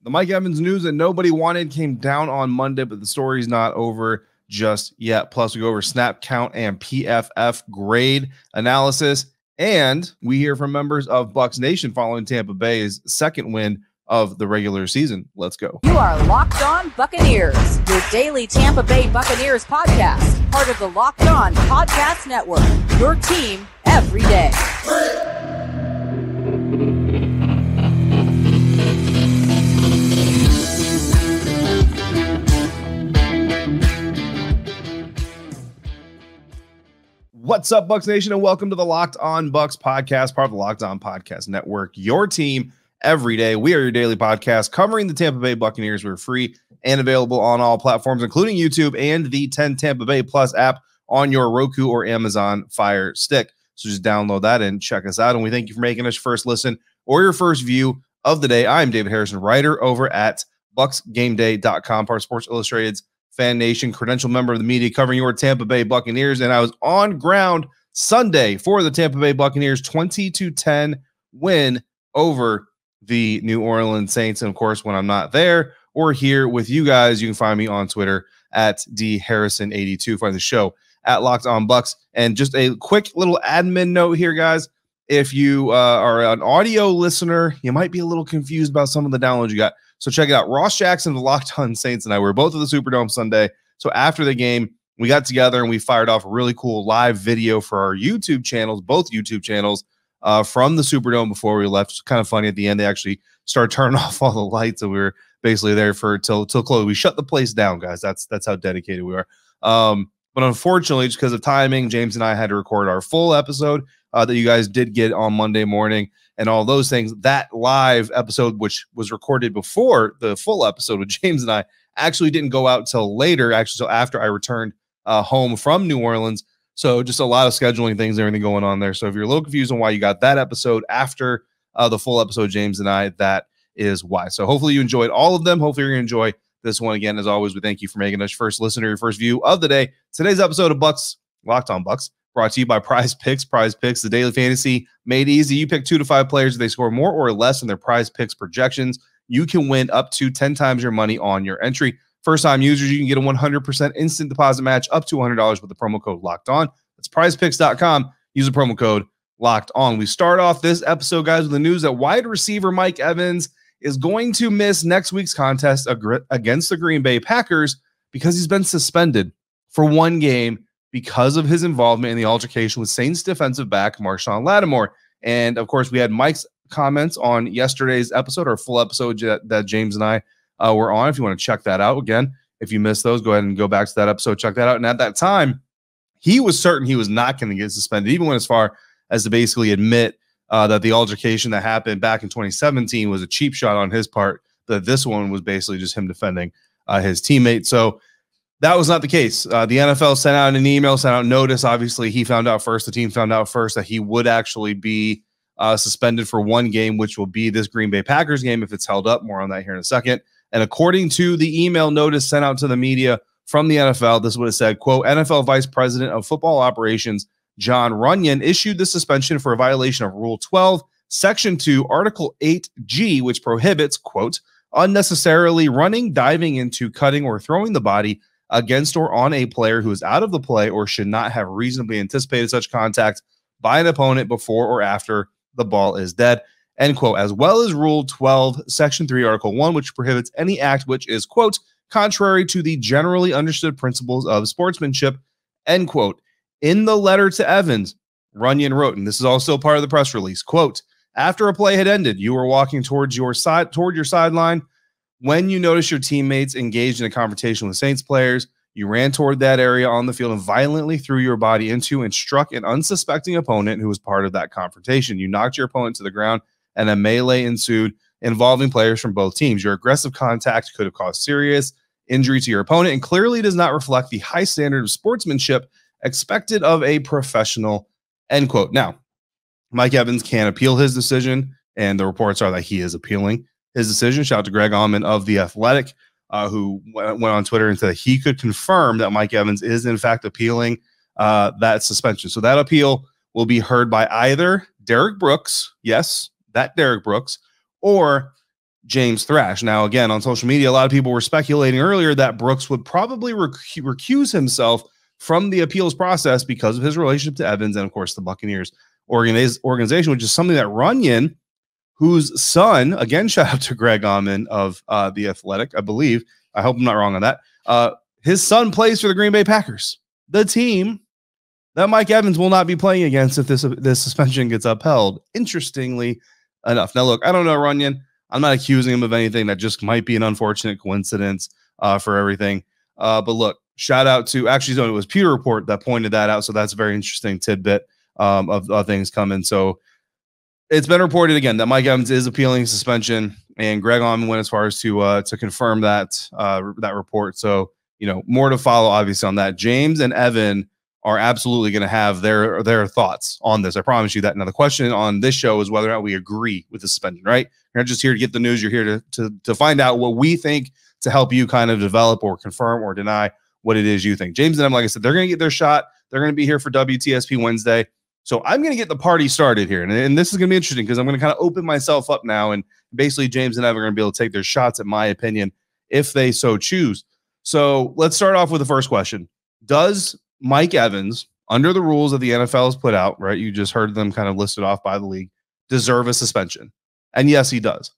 The Mike Evans news that nobody wanted came down on Monday, but the story's not over just yet. Plus, we go over snap count and PFF grade analysis. And we hear from members of Bucs Nation following Tampa Bay's second win of the regular season. Let's go. You are Locked On Buccaneers, your daily Tampa Bay Buccaneers podcast, part of the Locked On Podcast Network, your team every day. What's up, Bucs Nation, and welcome to the Locked On Bucs Podcast, part of the Locked On Podcast Network, your team every day. We are your daily podcast covering the Tampa Bay Buccaneers. We're free and available on all platforms, including YouTube and the 10 Tampa Bay Plus app on your Roku or Amazon Fire Stick. So just download that and check us out. And we thank you for making us your first listen or your first view of the day. I'm David Harrison, writer over at BucsGameDay.com, part of Sports Illustrated's Fan Nation, credential member of the media covering your Tampa Bay Buccaneers. And I was on ground Sunday for the Tampa Bay Buccaneers 20-10 win over the New Orleans Saints. And of course, when I'm not there or here with you guys, you can find me on Twitter at dharrison82. Find the show at Locked On Bucs. And just a quick little admin note here, guys. If you are an audio listener, you might be a little confused about some of the downloads you got. So check it out. Ross Jackson of the Locked On Saints and I were both at the Superdome Sunday. So after the game, we got together and we fired off a really cool live video for our YouTube channels, both YouTube channels, from the Superdome before we left. It's kind of funny at the end. They actually started turning off all the lights, and we were basically there for till close. We shut the place down, guys. That's how dedicated we are. But unfortunately, just because of timing, James and I had to record our full episode that you guys did get on Monday morning and all those things. That live episode, which was recorded before the full episode with James and I, actually didn't go out till later, till after I returned home from New Orleans. So just a lot of scheduling things, everything going on there. So if you're a little confused on why you got that episode after the full episode, James and I, that is why. So hopefully you enjoyed all of them. Hopefully you're going to enjoy this one again. As always, we thank you for making us your first listener, your first view of the day. Today's episode of Bucs, Locked On Bucs, brought to you by Prize Picks. Prize Picks, the daily fantasy made easy. You pick 2 to 5 players. If they score more or less in their Prize Picks projections, you can win up to 10 times your money on your entry. First-time users, you can get a 100% instant deposit match up to $100 with the promo code Locked On. That's prizepicks.com. Use the promo code Locked On. We start off this episode, guys, with the news that wide receiver Mike Evans is going to miss next week's contest against the Green Bay Packers because he's been suspended for 1 game because of his involvement in the altercation with Saints defensive back Marshon Lattimore. And of course, we had Mike's comments on yesterday's episode, or full episode that James and I were on. If you want to check that out again, if you missed those, go ahead and go back to that episode, check that out. And at that time, he was certain he was not going to get suspended, even went as far as to basically admit that the altercation that happened back in 2017 was a cheap shot on his part, that this one was basically just him defending his teammate. So that was not the case. The NFL sent out an email, sent out notice. Obviously, he found out first. The team found out first that he would actually be suspended for 1 game, which will be this Green Bay Packers game if it's held up. More on that here in a second. And according to the email notice sent out to the media from the NFL, this is what it said, quote, NFL Vice President of Football Operations Jon Runyan issued the suspension for a violation of Rule 12, Section 2, Article 8G, which prohibits, quote, unnecessarily running, diving into, cutting, or throwing the body against or on a player who is out of the play or should not have reasonably anticipated such contact by an opponent before or after the ball is dead, end quote, as well as Rule 12, Section 3, Article 1, which prohibits any act which is, quote, contrary to the generally understood principles of sportsmanship, end quote. In the letter to Evans, Runyan wrote, and this is also part of the press release, quote, after a play had ended, you were walking toward your sideline. When you noticed your teammates engaged in a confrontation with Saints players, you ran toward that area on the field and violently threw your body into and struck an unsuspecting opponent who was part of that confrontation. You knocked your opponent to the ground, and a melee ensued involving players from both teams. Your aggressive contact could have caused serious injury to your opponent and clearly does not reflect the high standard of sportsmanship expected of a professional, end quote. Now, Mike Evans can appeal his decision, and the reports are that he is appealing his decision. Shout out to Greg Allman of The Athletic, who went on Twitter and said he could confirm that Mike Evans is, in fact, appealing that suspension. So that appeal will be heard by either Derek Brooks, yes, that Derek Brooks, or James Thrash. Now, again, on social media, a lot of people were speculating earlier that Brooks would probably recuse himself from the appeals process because of his relationship to Evans and, of course, the Buccaneers organization, which is something that Runyon, whose son, again, shout out to Greg Auman of The Athletic, I believe. I hope I'm not wrong on that. His son plays for the Green Bay Packers, the team that Mike Evans will not be playing against if this suspension gets upheld. Interestingly enough. Now, look, I don't know Runyon. I'm not accusing him of anything. That just might be an unfortunate coincidence for everything. But look, shout out to, actually, it was Pewter Report that pointed that out. So that's a very interesting tidbit of things coming. So it's been reported again that Mike Evans is appealing suspension, and Greg Auman went as far as to confirm that report. So, more to follow, obviously, on that. James and Evan are absolutely going to have their thoughts on this. I promise you that. Now, the question on this show is whether or not we agree with the suspension, right? You're not just here to get the news. You're here to find out what we think to help you kind of develop or confirm or deny what it is you think. James and Evan, like I said, they're going to get their shot. They're going to be here for WTSP Wednesday. So I'm going to get the party started here. And this is going to be interesting because I'm going to kind of open myself up now. And basically, James and Evan are going to be able to take their shots, at my opinion, if they so choose. So let's start off with the first question. Does Mike Evans, under the rules that the NFL has put out, right? You just heard them kind of listed off by the league, deserve a suspension? And yes, he does.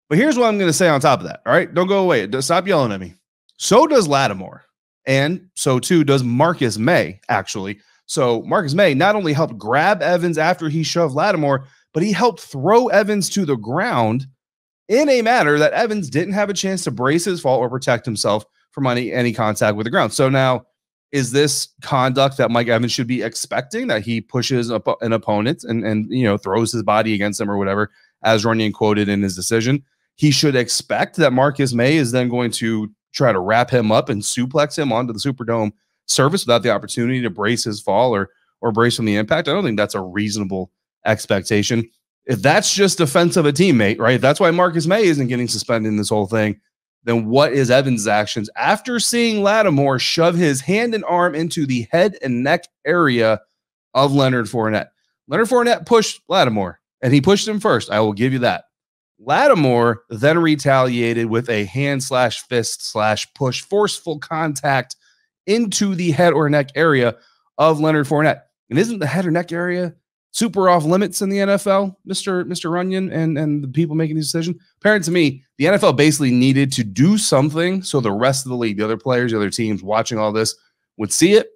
But here's what I'm going to say on top of that. All right, don't go away. Stop yelling at me. So does Lattimore. And so too does Marcus May, actually. So Marcus May not only helped grab Evans after he shoved Lattimore, but he helped throw Evans to the ground in a manner that Evans didn't have a chance to brace his fall or protect himself from any contact with the ground. So now, is this conduct that Mike Evans should be expecting, that he pushes an opponent and throws his body against them or whatever, as Runyon quoted in his decision? He should expect that Marcus May is then going to try to wrap him up and suplex him onto the Superdome surface without the opportunity to brace his fall or brace from the impact. I don't think that's a reasonable expectation. If that's just defense of a teammate, right? If that's why Marcus May isn't getting suspended in this whole thing, then what is Evans' actions after seeing Lattimore shove his hand and arm into the head and neck area of Leonard Fournette? Leonard Fournette pushed Lattimore, and he pushed him first. I will give you that. Lattimore then retaliated with a hand/fist/push, forceful contact into the head or neck area of Leonard Fournette. And isn't the head or neck area super off limits in the NFL, Mr. Runyon and the people making these decisions? Apparently to me, the NFL basically needed to do something so the rest of the league, the other players, the other teams watching all this would see it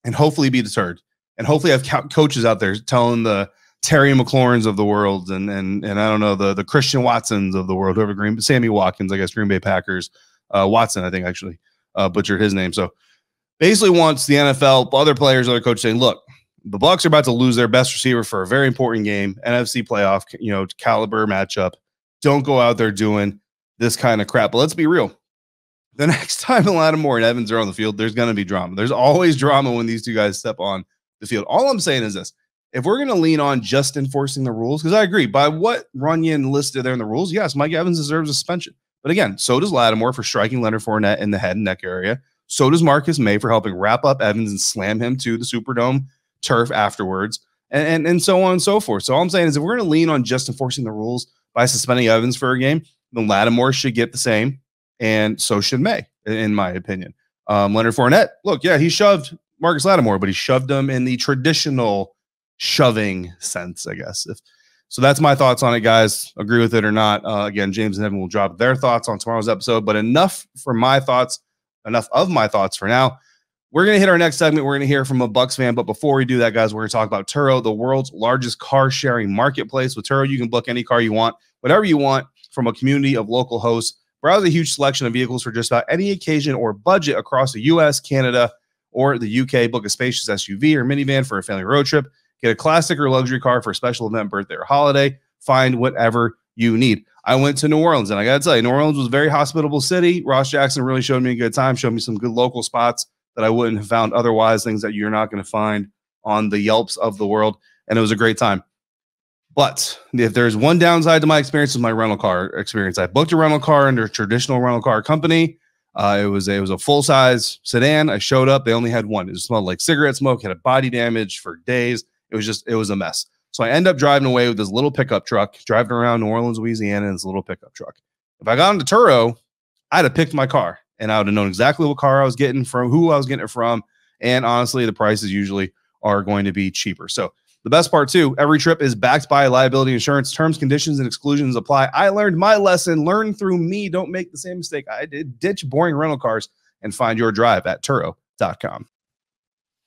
and hopefully be deterred. And hopefully have coaches out there telling the Terry McLaurins of the world and I don't know, the Christian Watsons of the world, whoever Sammy Watkins, I guess, Green Bay Packers, Watson, I think actually butchered his name. So basically wants the NFL, other players, other coaches saying, look, the Bucs are about to lose their best receiver for a very important game, NFC playoff, caliber matchup. Don't go out there doing this kind of crap. But let's be real. The next time Lattimore and Evans are on the field, there's going to be drama. There's always drama when these two guys step on the field. All I'm saying is this. If we're going to lean on just enforcing the rules, because I agree, by what Runyon listed there in the rules, yes, Mike Evans deserves a suspension. But again, so does Lattimore for striking Leonard Fournette in the head and neck area. So does Marcus May for helping wrap up Evans and slam him to the Superdome turf afterwards, and so on and so forth. So all I'm saying is if we're going to lean on just enforcing the rules by suspending Evans for a game, then Lattimore should get the same, and so should May, in my opinion. Leonard Fournette, look, yeah, he shoved Marcus Lattimore, but he shoved him in the traditional shoving sense, I guess. So that's my thoughts on it, guys. Agree with it or not. Again, James and Evan will drop their thoughts on tomorrow's episode, but enough of my thoughts for now. We're going to hit our next segment. We're going to hear from a Bucs fan. But before we do that, guys, we're going to talk about Turo, the world's largest car sharing marketplace. With Turo, you can book any car you want, whatever you want, from a community of local hosts. Browse a huge selection of vehicles for just about any occasion or budget across the U.S., Canada, or the UK. Book a spacious SUV or minivan for a family road trip. Get a classic or luxury car for a special event, birthday, or holiday. Find whatever you need. I went to New Orleans, and I got to tell you, New Orleans was a very hospitable city. Ross Jackson really showed me a good time, showed me some good local spots that I wouldn't have found otherwise, things that you're not going to find on the Yelps of the world. And it was a great time. But if there's one downside to my experience, is my rental car experience. I booked a rental car under a traditional rental car company. It was a full-size sedan. I showed up. They only had one. It smelled like cigarette smoke, had a body damage for days. It was a mess. So I end up driving away with this little pickup truck, driving around New Orleans, Louisiana in this little pickup truck. If I got into Turo, I'd have picked my car and I would have known exactly what car I was getting from, who I was getting it from. And honestly, the prices usually are going to be cheaper. So the best part too, every trip is backed by liability insurance. Terms, conditions, and exclusions apply. I learned my lesson. Learn through me. Don't make the same mistake I did. Ditch boring rental cars and find your drive at Turo.com.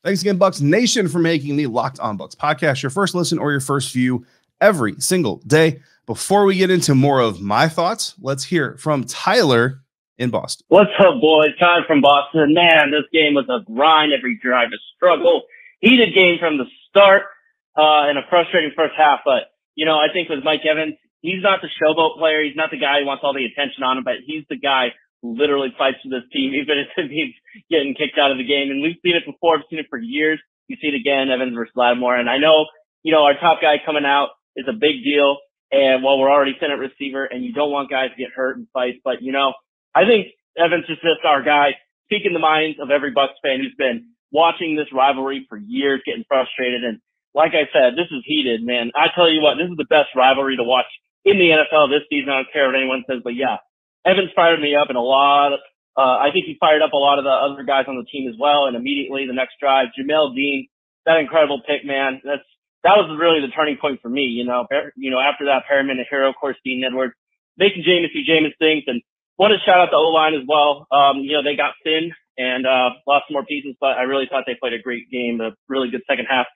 Thanks again, Bucs Nation, for making the Locked On Bucs podcast your first listen or your first view every single day. Before we get into more of my thoughts, let's hear from Tyler in Boston. What's up, boys? Tyler from Boston. Man, this game was a grind. Every drive a struggle. Heated game from the start and a frustrating first half. But, you know, I think with Mike Evans, he's not the showboat player. He's not the guy who wants all the attention on him, but he's the guy who literally fights for this team, even if he's getting kicked out of the game. And we've seen it before. We've seen it for years. You see it again, Evans versus Lattimore. And I know, you know, our top guy coming out is a big deal. And while we're already thin at receiver and you don't want guys to get hurt in fights, but, you know, I think Evans is just our guy, speaking the minds of every Bucs fan who's been watching this rivalry for years, getting frustrated. And like I said, this is heated, man. I tell you what, this is the best rivalry to watch in the NFL this season. I don't care what anyone says, but yeah, Evans fired me up in a lot of, I think he fired up a lot of the other guys on the team as well. And immediately the next drive, Jamel Dean, that incredible pick, man. That was really the turning point for me. You know, after that, Perriman, a hero, of course, Dean Edwards, making Jameis things. And what a shout out to O-line as well. You know, they got thin and lost some more pieces, but I really thought they played a great game, a really good second half.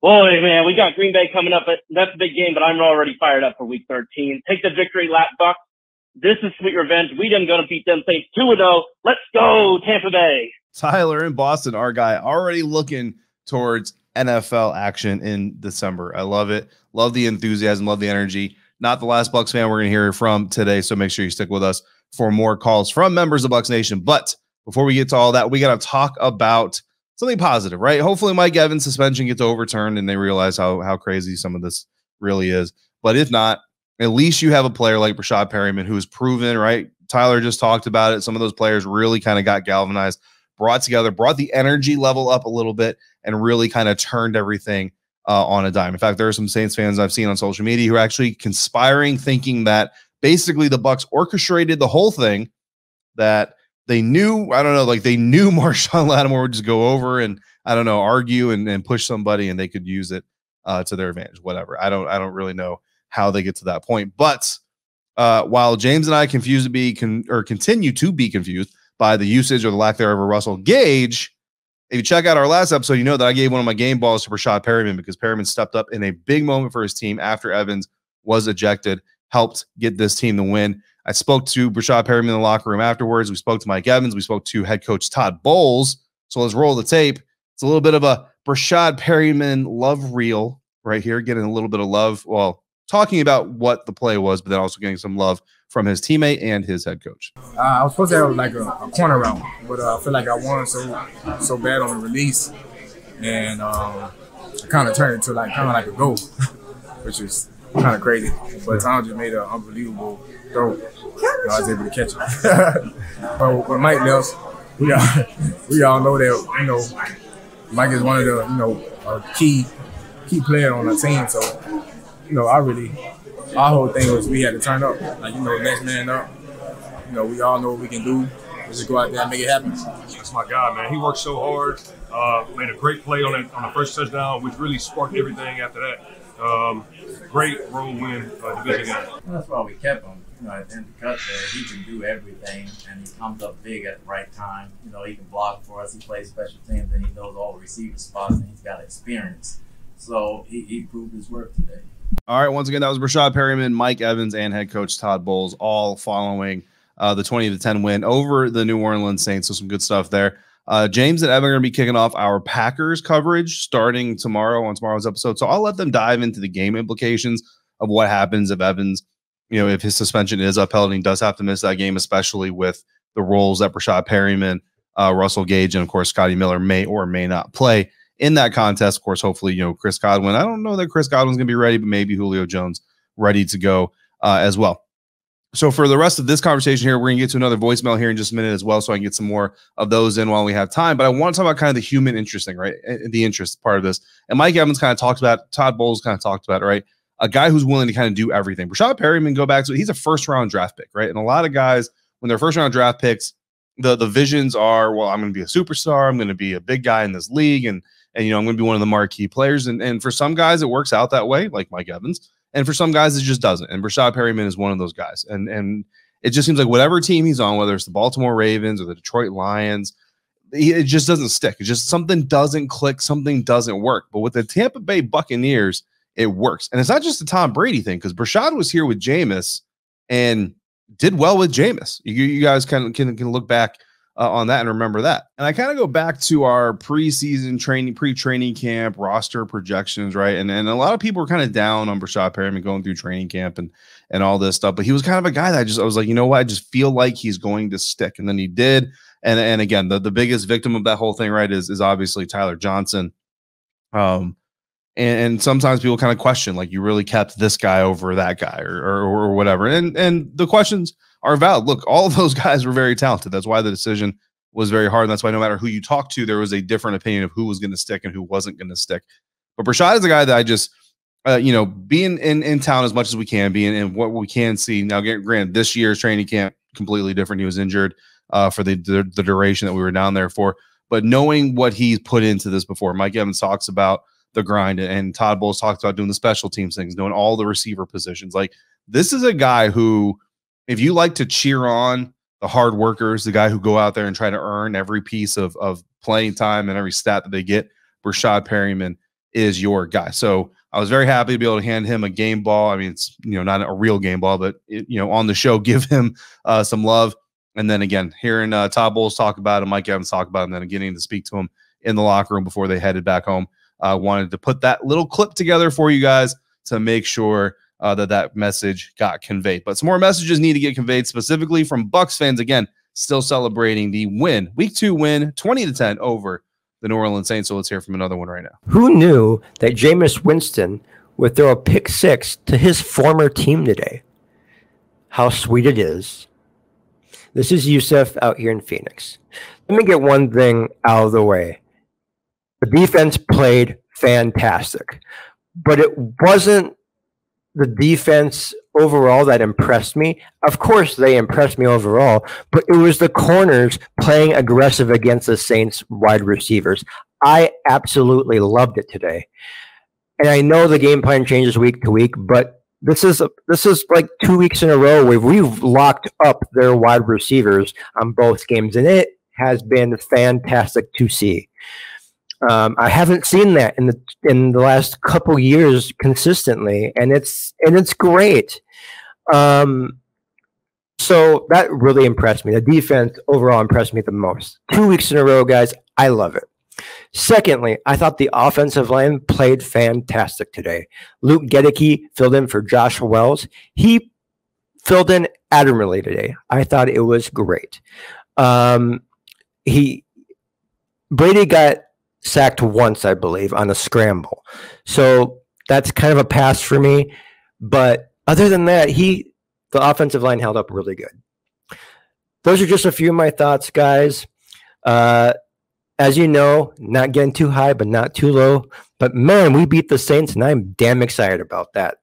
Boy, man, we got Green Bay coming up, but that's a big game, but I'm already fired up for week 13. Take the victory lap, Bucs. This is sweet revenge. We didn't go to beat them Saints 2-0. Let's go, Tampa Bay. Tyler in Boston, our guy, already looking towards NFL action in December. I love it. Love the enthusiasm. Love the energy. Not the last Bucs fan we're going to hear from today, so make sure you stick with us for more calls from members of Bucs Nation. But before we get to all that, we got to talk about something positive, right? Hopefully Mike Evans' suspension gets overturned and they realize how crazy some of this really is. But if not, at least you have a player like Breshad Perriman who is proven, right? Tyler just talked about it. Some of those players really kind of got galvanized, brought together, brought the energy level up a little bit, and really kind of turned everything on a dime. In fact, there are some Saints fans I've seen on social media who are actually conspiring, thinking that basically the Bucs orchestrated the whole thing, that they knew, I don't know, like they knew Marshon Lattimore would just go over and, I don't know, argue and push somebody and they could use it to their advantage, whatever. I don't really know how they get to that point. But while James and I continue to be confused by the usage or the lack thereof of Russell Gage, if you check out our last episode, you know that I gave one of my game balls to Breshad Perriman because Perriman stepped up in a big moment for his team after Evans was ejected, helped get this team the win. I spoke to Breshad Perriman in the locker room afterwards. We spoke to Mike Evans. We spoke to head coach Todd Bowles. So let's roll the tape. It's a little bit of a Breshad Perriman love reel right here, getting a little bit of love. Well, talking about what the play was, but then also getting some love from his teammate and his head coach. I was supposed to have like a corner round, but I feel like I won so bad on the release, and I kind of turned it into like a goal, which is kind of crazy. But Tom just made an unbelievable throw. I was able to catch it. But with Mike left, we all know that, you know, Mike is one of the, you know, a key player on the team. So, you know, our whole thing was we had to turn up. Like, you know, next man up. You know, we all know what we can do. Let's just go out there and make it happen. That's my guy, man. He worked so hard. Made a great play on the first touchdown, which really sparked everything after that. Great road win division game. That's why we kept him. You know, at the end of the cut there, he can do everything, and he comes up big at the right time. You know, he can block for us. He plays special teams, and he knows all the receiver spots, and he's got experience. So he proved his worth today. All right, once again, that was Breshad Perriman, Mike Evans, and head coach Todd Bowles, all following the 20-10 win over the New Orleans Saints. So some good stuff there. James and Evan are going to be kicking off our Packers coverage starting tomorrow on tomorrow's episode. So I'll let them dive into the game implications of what happens if Evans, you know, if his suspension is upheld and he does have to miss that game, especially with the roles that Breshad Perriman, Russell Gage, and of course Scotty Miller may or may not play in that contest. Of course, hopefully, you know, Chris Godwin. I don't know that Chris Godwin's going to be ready, but maybe Julio Jones ready to go as well. So for the rest of this conversation here, we're going to get to another voicemail here in just a minute as well, so I can get some more of those in while we have time. But I want to talk about kind of the human interest thing, right? The interest part of this. And Mike Evans kind of talked about, Todd Bowles kind of talked about it, right? A guy who's willing to kind of do everything. Breshad Perriman, go back to it, he's a first-round draft pick, right? And a lot of guys, when they're first-round draft picks, the visions are, well, I'm going to be a superstar. I'm going to be a big guy in this league. And I'm going to be one of the marquee players. And for some guys, it works out that way, like Mike Evans. And for some guys, it just doesn't. And Breshad Perriman is one of those guys. And it just seems like whatever team he's on, whether it's the Baltimore Ravens or the Detroit Lions, it just doesn't stick. It's just something doesn't click, something doesn't work. But with the Tampa Bay Buccaneers, it works. And it's not just a Tom Brady thing, because Breshad was here with Jameis and did well with Jameis. You guys can look back on that and remember that. And I kind of go back to our preseason training, pre-training camp roster projections, right? And a lot of people were kind of down on Breshad Perriman going through training camp and all this stuff. But he was kind of a guy that I was like, you know what? I just feel like he's going to stick. And then he did. And again, the biggest victim of that whole thing, right, is obviously Tyler Johnson. And sometimes people kind of question, like, you really kept this guy over that guy or whatever. And the questions are valid. Look, all of those guys were very talented. That's why the decision was very hard. And that's why no matter who you talk to, there was a different opinion of who was going to stick and who wasn't going to stick. But Breshad is a guy that I just, being in town as much as we can be and what we can see. Now, granted, this year's training camp, completely different. He was injured for the duration that we were down there for. But knowing what he's put into this before, Mike Evans talks about the grind, and Todd Bowles talks about doing the special teams things, doing all the receiver positions. Like, this is a guy who, if you like to cheer on the hard workers, the guy who go out there and try to earn every piece of playing time and every stat that they get, Breshad Perriman is your guy. So I was very happy to be able to hand him a game ball. I mean, it's not a real game ball, but on the show, give him some love. And then again, hearing Todd Bowles talk about it, Mike Evans talk about it, and then getting to speak to him in the locker room before they headed back home. Wanted to put that little clip together for you guys to make sure that message got conveyed. But some more messages need to get conveyed, specifically from Bucs fans. Again, still celebrating the win, week 2 win, 20-10 over the New Orleans Saints. So let's hear from another one right now. Who knew that Jameis Winston would throw a pick 6 to his former team today? How sweet it is. This is Yusuf out here in Phoenix. Let me get one thing out of the way. The defense played fantastic, but it wasn't the defense overall that impressed me. Of course, they impressed me overall, but it was the corners playing aggressive against the Saints wide receivers. I absolutely loved it today. And I know the game plan changes week to week, but this is like 2 weeks in a row where we've locked up their wide receivers on both games, and it has been fantastic to see. I haven't seen that in the last couple years consistently, and it's great. So that really impressed me. The defense overall impressed me the most. 2 weeks in a row, guys. I love it. Secondly, I thought the offensive line played fantastic today. Luke Gedeke filled in for Josh Wells. He filled in admirably today. I thought it was great. Brady got sacked once, I believe, on a scramble. So that's kind of a pass for me. But other than that, the offensive line held up really good. Those are just a few of my thoughts, guys. As you know, not getting too high, but not too low. But man, we beat the Saints, and I'm damn excited about that.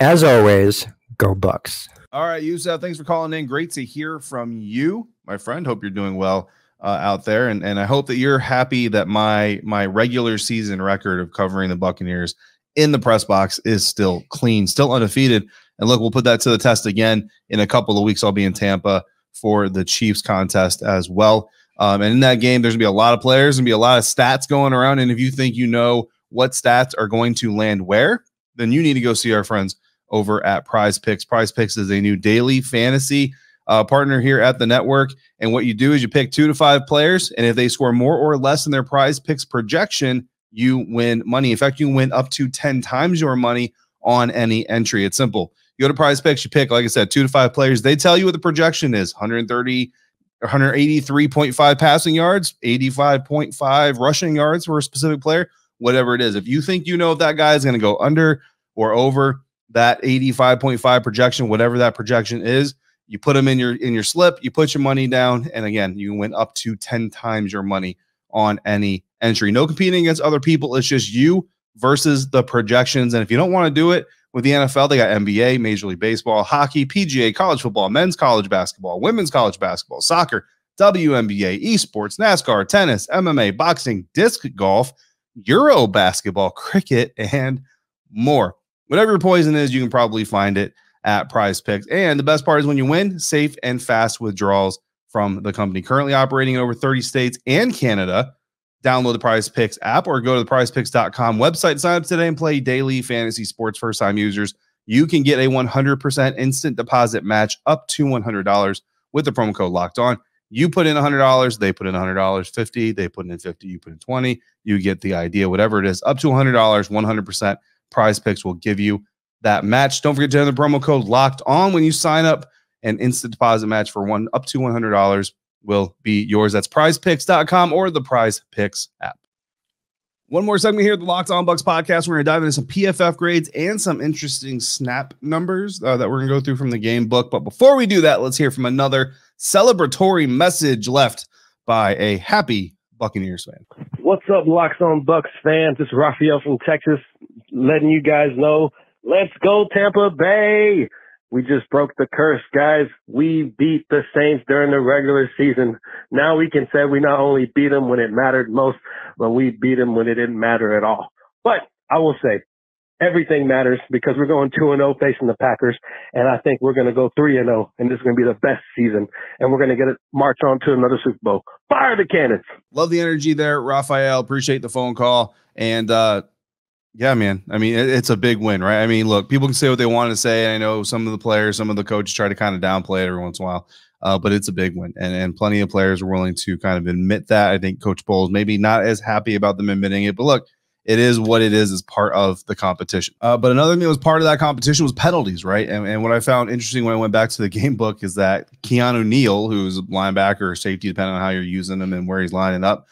As always, go Bucs. All right, Yusuf, thanks for calling in. Great to hear from you, my friend. Hope you're doing well out there, and I hope that you're happy that my regular season record of covering the Buccaneers in the press box is still clean, still undefeated. And look, we'll put that to the test again in a couple of weeks. I'll be in Tampa for the Chiefs contest as well. And in that game, there's gonna be a lot of players and be a lot of stats going around. And if you think you know what stats are going to land where, then you need to go see our friends over at Prize Picks. Prize Picks is a new daily fantasy partner here at the network. And what you do is you pick 2 to 5 players, and if they score more or less than their Prize Picks projection, you win money. In fact, you can win up to 10 times your money on any entry. It's simple. You go to Prize Picks, you pick, like I said, 2 to 5 players. They tell you what the projection is: 183.5 passing yards, 85.5 rushing yards for a specific player, whatever it is. If you think you know if that guy is going to go under or over, that 85.5 projection, whatever that projection is. You put them in your slip, you put your money down, and again, you win up to 10 times your money on any entry. No competing against other people. It's just you versus the projections. And if you don't want to do it with the NFL, they got NBA, Major League Baseball, hockey, PGA, college football, men's college basketball, women's college basketball, soccer, WNBA, esports, NASCAR, tennis, MMA, boxing, disc golf, Euro basketball, cricket, and more. Whatever your poison is, you can probably find it at Prize Picks. And the best part is when you win, safe and fast withdrawals from the company. Currently operating in over 30 states and Canada. Download the Prize Picks app or go to the prizepicks.com website. Sign up today and play daily fantasy sports. First-time users, you can get a 100% instant deposit match up to $100 with the promo code Locked On. You put in $100, they put in $100, 50, they put in 50, you put in 20. You get the idea. Whatever it is, up to $100, 100%. Prize Picks will give you that match. Don't forget to enter the promo code Locked On when you sign up. An instant deposit match for up to $100 will be yours. That's prizepicks.com or the Prize Picks app. One more segment here at the Locked On Bucs podcast. We're going to dive into some PFF grades and some interesting snap numbers that we're going to go through from the game book. But before we do that, let's hear from another celebratory message left by a happy Buccaneers fan. What's up, Locked On Bucs fans? This is Raphael from Texas, letting you guys know, let's go Tampa Bay. We just broke the curse, guys. We beat the Saints during the regular season. Now we can say we not only beat them when it mattered most, but we beat them when it didn't matter at all. But I will say everything matters because we're going 2-0 facing the Packers, and I think we're going to go 3-0, and this is going to be the best season, and we're going to get it march on to another Super Bowl. Fire the cannons. Love the energy there, Raphael. Appreciate the phone call. And yeah, man. I mean, it's a big win, right? I mean, look, people can say what they want to say. I know some of the players, some of the coaches try to kind of downplay it every once in a while, but it's a big win. And plenty of players are willing to kind of admit that. I think Coach Bowles maybe not as happy about them admitting it, but look, it is what it is as part of the competition. But another thing that was part of that competition was penalties, right? And what I found interesting when I went back to the game book is that Keanu Neal, who's a linebacker or safety, depending on how you're using him and where he's lining up,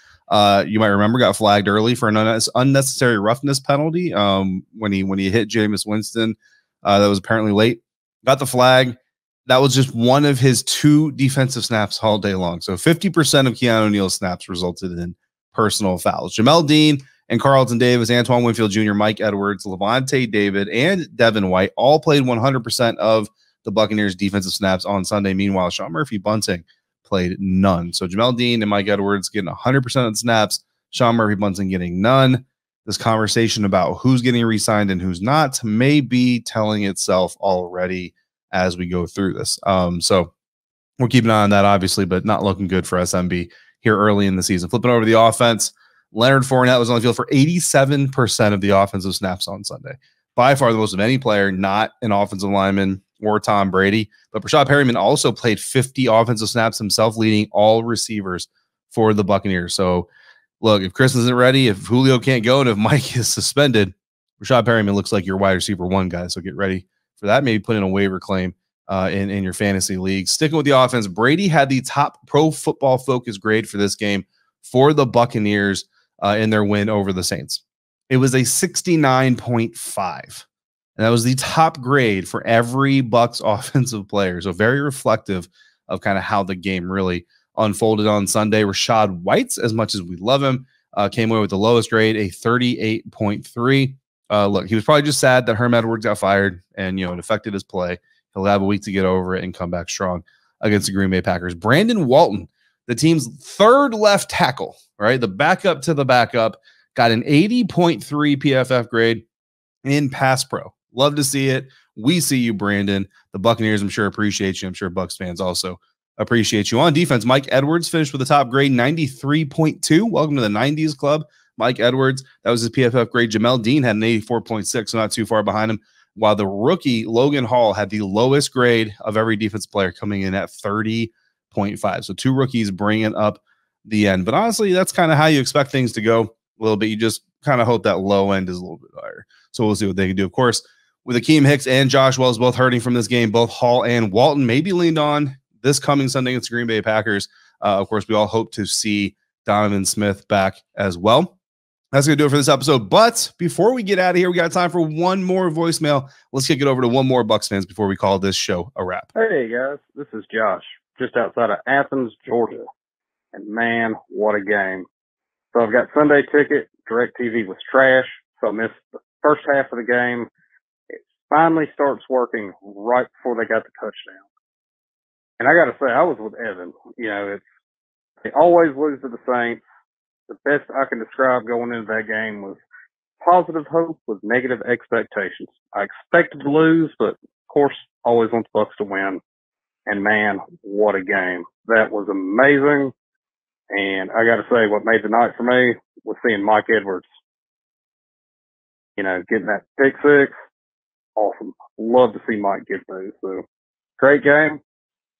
you might remember got flagged early for an unnecessary roughness penalty when he hit Jameis Winston. That was apparently late. Got the flag. That was just one of his 2 defensive snaps all day long. So 50% of Keanu Neal's snaps resulted in personal fouls. Jamel Dean and Carlton Davis, Antoine Winfield Jr., Mike Edwards, Levante David, and Devin White all played 100% of the Buccaneers' defensive snaps on Sunday. Meanwhile, Sean Murphy-Bunting played none. So Jamel Dean and Mike Edwards getting 100% of the snaps. Sean Murphy-Bunting getting none. This conversation about who's getting re-signed and who's not may be telling itself already as we go through this. So we're keeping an eye on that, obviously, but not looking good for SMB here early in the season. Flipping over to the offense, Leonard Fournette was on the field for 87% of the offensive snaps on Sunday. By far the most of any player, not an offensive lineman or Tom Brady. But Breshad Perriman also played 50 offensive snaps himself, leading all receivers for the Buccaneers. So, look, if Chris isn't ready, if Julio can't go, and if Mike is suspended, Breshad Perriman looks like your wide receiver 1 guy. So get ready for that. Maybe put in a waiver claim in your fantasy league. Sticking with the offense, Brady had the top Pro Football Focus grade for this game for the Buccaneers in their win over the Saints. It was a 69.5. And that was the top grade for every Bucs offensive player. So very reflective of kind of how the game really unfolded on Sunday. Rachaad White, as much as we love him, came away with the lowest grade, a 38.3. Look, he was probably just sad that Herm Edwards got fired and, it affected his play. He'll have a week to get over it and come back strong against the Green Bay Packers. Brandon Walton, the team's 3rd left tackle, right? The backup to the backup, got an 80.3 PFF grade in pass pro. Love to see it. We see you, Brandon. The Buccaneers, I'm sure, appreciate you. I'm sure Bucs fans also appreciate you. On defense, Mike Edwards finished with a top grade, 93.2. Welcome to the 90s club, Mike Edwards. That was his PFF grade. Jamel Dean had an 84.6, so not too far behind him, while the rookie Logan Hall had the lowest grade of every defense player, coming in at 30.5. So 2 rookies bringing up the end. But honestly, that's kind of how you expect things to go a little bit. You just kind of hope that low end is a little bit higher. So we'll see what they can do. Of course, with Akeem Hicks and Josh Wells both hurting from this game, both Hall and Walton may be leaned on this coming Sunday against the Green Bay Packers. Of course, we all hope to see Donovan Smith back as well. That's going to do it for this episode. But before we get out of here, we got time for one more voicemail. Let's kick it over to one more Bucs fans before we call this show a wrap. Hey, guys. This is Josh, just outside of Athens, Georgia. And, man, what a game. So I've got Sunday ticket. DirecTV was trash, so I missed the first half of the game. It finally starts working right before they got the touchdown. And I got to say, I was with Evan. You know, they always lose to the Saints. The best I can describe going into that game was positive hope with negative expectations. I expected to lose, but of course, always want the Bucs to win. And man, what a game. That was amazing. And I got to say, what made the night for me was seeing Mike Edwards, you know, getting that pick six. Awesome. Love to see Mike get those. So great game.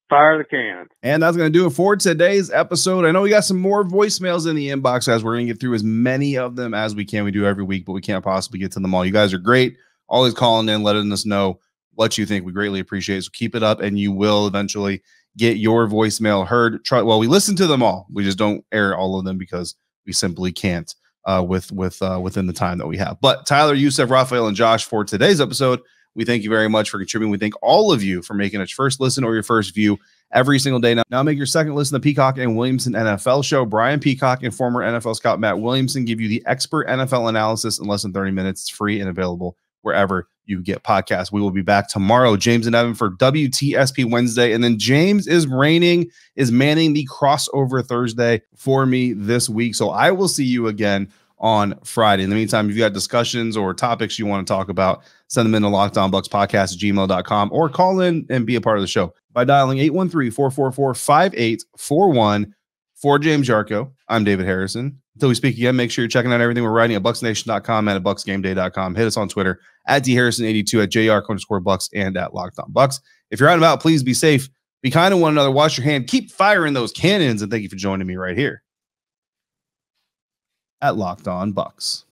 Fire the cannons. And that's going to do it for today's episode. I know we got some more voicemails in the inbox, guys. We're going to get through as many of them as we can. We do every week, but we can't possibly get to them all. You guys are great. Always calling in, letting us know what you think. We greatly appreciate it. So keep it up, and you will eventually get your voicemail heard. We listen to them all. We just don't air all of them because we simply can't within the time that we have. But Tyler, Yusef, Raphael, and Josh, for today's episode, we thank you very much for contributing. We thank all of you for making it your first listen or your first view every single day. Now make your second listen to Peacock and Williamson NFL show. Brian Peacock and former NFL scout Matt Williamson give you the expert NFL analysis in less than 30 minutes. It's free and available wherever you get podcasts. We will be back tomorrow, James and Evan, for WTSP Wednesday. And then James is manning the crossover Thursday for me this week. So I will see you again on Friday. In the meantime, if you got discussions or topics you want to talk about, send them in to lockedonbucspodcast@gmail.com or call in and be a part of the show by dialing 813-444-5841. For James Yarcho, I'm David Harrison. Until we speak again, make sure you're checking out everything we're writing at bucsnation.com and at bucsgameday.com. Hit us on Twitter at dharrison82, at jr_bucks, and at LockedOnBucs. If you're out and about, please be safe. Be kind to one another. Wash your hand. Keep firing those cannons. And thank you for joining me right here at Locked On Bucs.